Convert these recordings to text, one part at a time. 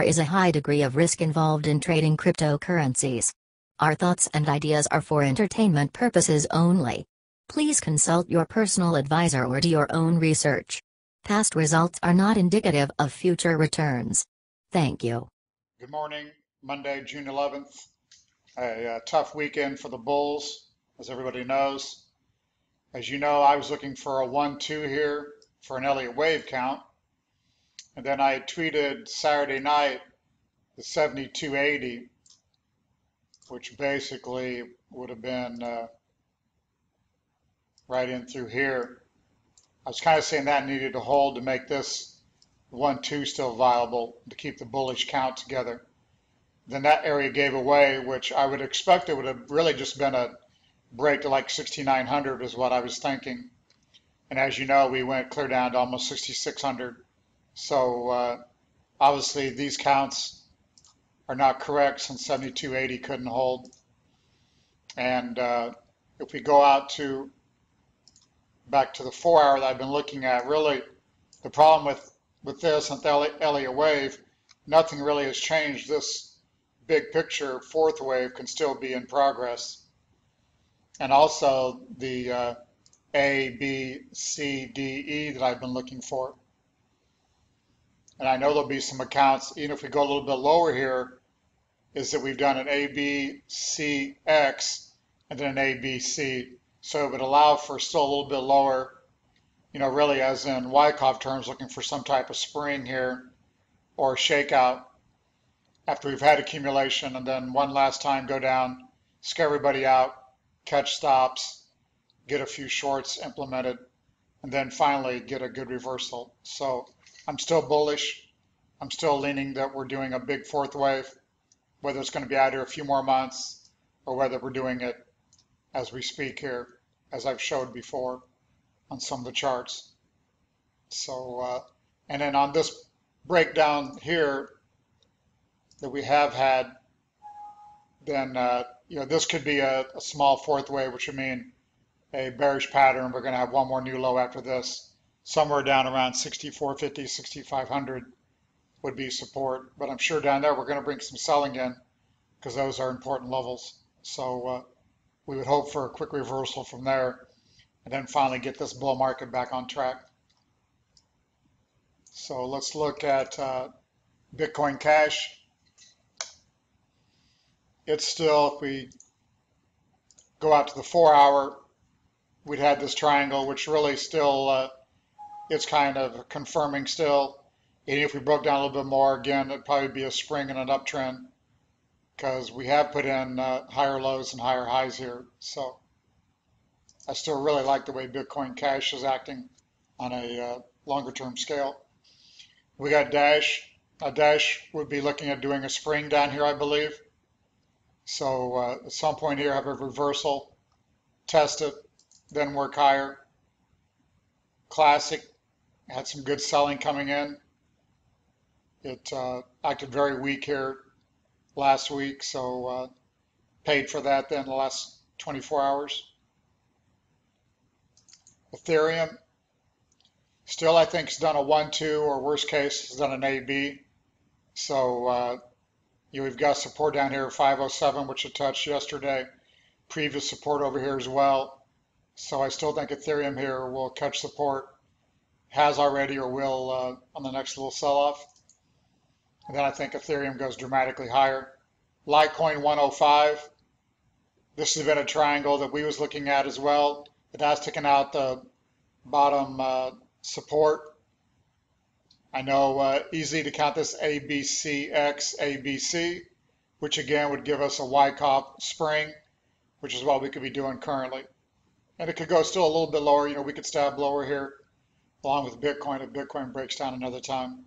is a high degree of risk involved in trading cryptocurrencies. Our thoughts and ideas are for entertainment purposes only. Please consult your personal advisor or do your own research. Past results are not indicative of future returns. Thank you. Good morning, Monday, June 11th. A tough weekend for the bulls, as everybody knows. As you know, I was looking for a 1-2 here for an Elliott wave count. And then I tweeted Saturday night the 7280, which basically would have been right in through here. I was kind of saying that needed to hold to make this 1-2 still viable, to keep the bullish count together. Then that area gave away, which I would expect it would have really just been a break to like 6,900 is what I was thinking. And as you know, we went clear down to almost 6,600. So obviously these counts are not correct since 7280 couldn't hold. And if we go out to back to the 4 hour that I've been looking at, really the problem with this and the Elliott wave, nothing really has changed. This big picture fourth wave can still be in progress. And also the A, B, C, D, E that I've been looking for. And I know there'll be some accounts, even if we go a little bit lower here, is that we've done an A, B, C, X, and then an A, B, C. So it would allow for still a little bit lower, you know, really as in Wyckoff terms, looking for some type of spring here or shakeout after we've had accumulation, and then one last time go down, scare everybody out, catch stops, get a few shorts implemented, and then finally get a good reversal. So I'm still bullish. I'm still leaning that we're doing a big fourth wave, whether it's going to be out here a few more months or whether we're doing it as we speak here, as I've showed before on some of the charts. So, and then on this breakdown here that we have had, then, you know, this could be a small fourth wave, which would mean a bearish pattern. We're going to have one more new low after this. Somewhere down around 6,450, 6,500 would be support. But I'm sure down there we're going to bring some selling in because those are important levels. So we would hope for a quick reversal from there and then finally get this bull market back on track. So let's look at Bitcoin Cash. It's still, if we go out to the 4 hour, we'd had this triangle, which really still, it's kind of confirming still. And if we broke down a little bit more, again, it'd probably be a spring and an uptrend because we have put in higher lows and higher highs here. So I still really like the way Bitcoin Cash is acting on a longer term scale. We got Dash. Dash would be looking at doing a spring down here, I believe. So at some point here, have a reversal, test it, then work higher. Classic had some good selling coming in. It acted very weak here last week, so paid for that then the last 24 hours. Ethereum, still I think has done a 1-2 or worst case has done an A-B. So we've got support down here at 507, which it touched yesterday. Previous support over here as well. So I still think Ethereum here will catch support. Has already or will on the next little sell-off. And then I think Ethereum goes dramatically higher. Litecoin 105. This has been a triangle that we was looking at as well. It has taken out the bottom support. I know easy to count this ABCX, ABC, which again would give us a Wyckoff spring, which is what we could be doing currently. And it could go still a little bit lower. You know, we could stab lower here, along with Bitcoin if Bitcoin breaks down another time.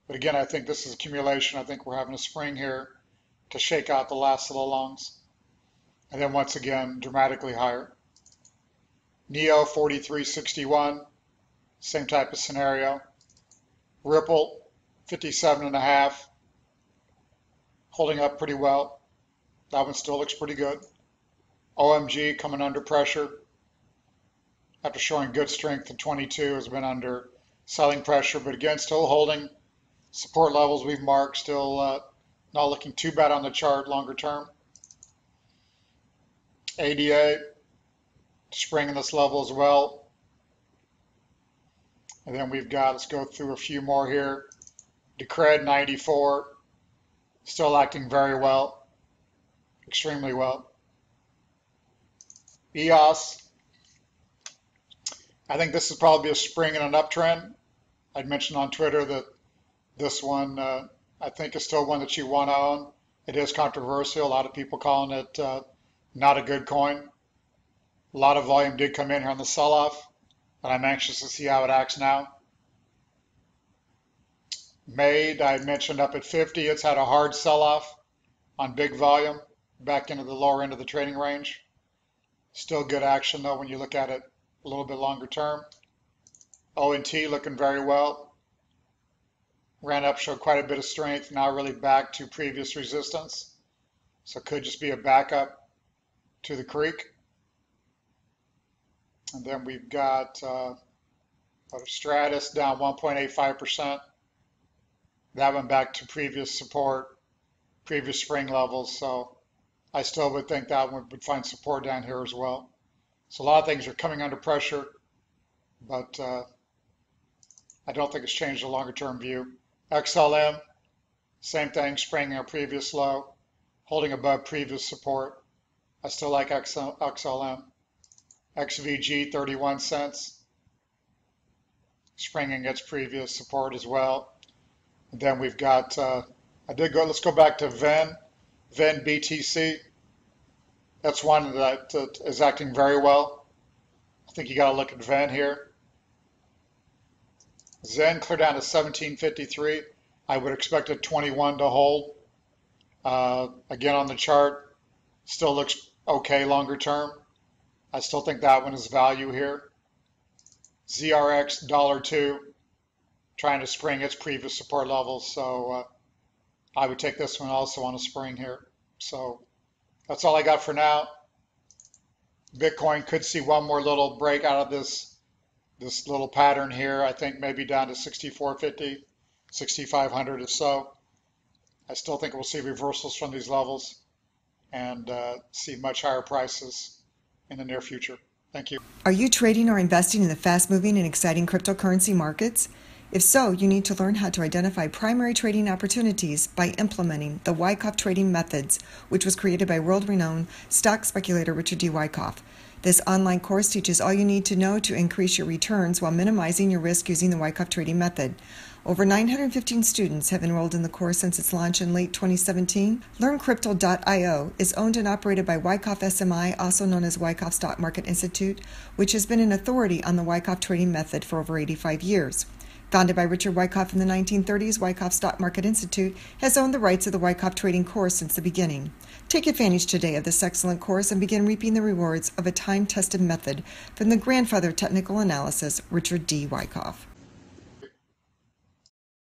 But again, I think this is accumulation. I think we're having a spring here to shake out the last of the longs. And then once again, dramatically higher. NEO 4361, same type of scenario. Ripple 57.5, holding up pretty well. That one still looks pretty good. OMG coming under pressure after showing good strength in 22, has been under selling pressure, but again still holding Support levels we've marked still not looking too bad on the chart longer term. ADA spring in this level as well. And then we've got, let's go through a few more here. Decred 94, still acting very well, extremely well. EOS, I think this is probably a spring and an uptrend. I'd mentioned on Twitter that this one, I think, is still one that you want to own. It is controversial. A lot of people calling it not a good coin. A lot of volume did come in here on the sell-off, but I'm anxious to see how it acts now. MAID, I mentioned up at 50. It's had a hard sell-off on big volume, back into the lower end of the trading range. Still good action, though, when you look at it a little bit longer term. ONT looking very well. Ran up, showed quite a bit of strength, now really back to previous resistance. So it could just be a backup to the creek. And then we've got Stratus down 1.85%. That went back to previous support, previous spring levels. So I still would think that one would find support down here as well. So a lot of things are coming under pressure, but I don't think it's changed the longer term view. XLM, same thing, springing a previous low, holding above previous support. I still like XLM. XVG, 31 cents, springing its previous support as well. And then we've got, let's go back to VEN BTC. That's one that is acting very well. I think you got to look at VEN here. Zen clear down to 1753. I would expect a 21 to hold. Again, on the chart, still looks okay longer term. I still think that one is value here. ZRX $2, trying to spring its previous support levels. So I would take this one also on a spring here. So that's all I got for now. Bitcoin could see one more little break out of this little pattern here. I think maybe down to 6450, 6500 or so. I still think we'll see reversals from these levels and see much higher prices in the near future. Thank you. Are you trading or investing in the fast-moving and exciting cryptocurrency markets? If so, you need to learn how to identify primary trading opportunities by implementing the Wyckoff trading methods, which was created by world-renowned stock speculator Richard D. Wyckoff. This online course teaches all you need to know to increase your returns while minimizing your risk using the Wyckoff trading method. Over 915 students have enrolled in the course since its launch in late 2017. LearnCrypto.io is owned and operated by Wyckoff SMI, also known as Wyckoff Stock Market Institute, which has been an authority on the Wyckoff trading method for over 85 years. Founded by Richard Wyckoff in the 1930s, Wyckoff Stock Market Institute has owned the rights of the Wyckoff trading course since the beginning. Take advantage today of this excellent course and begin reaping the rewards of a time-tested method from the grandfather of technical analysis, Richard D. Wyckoff.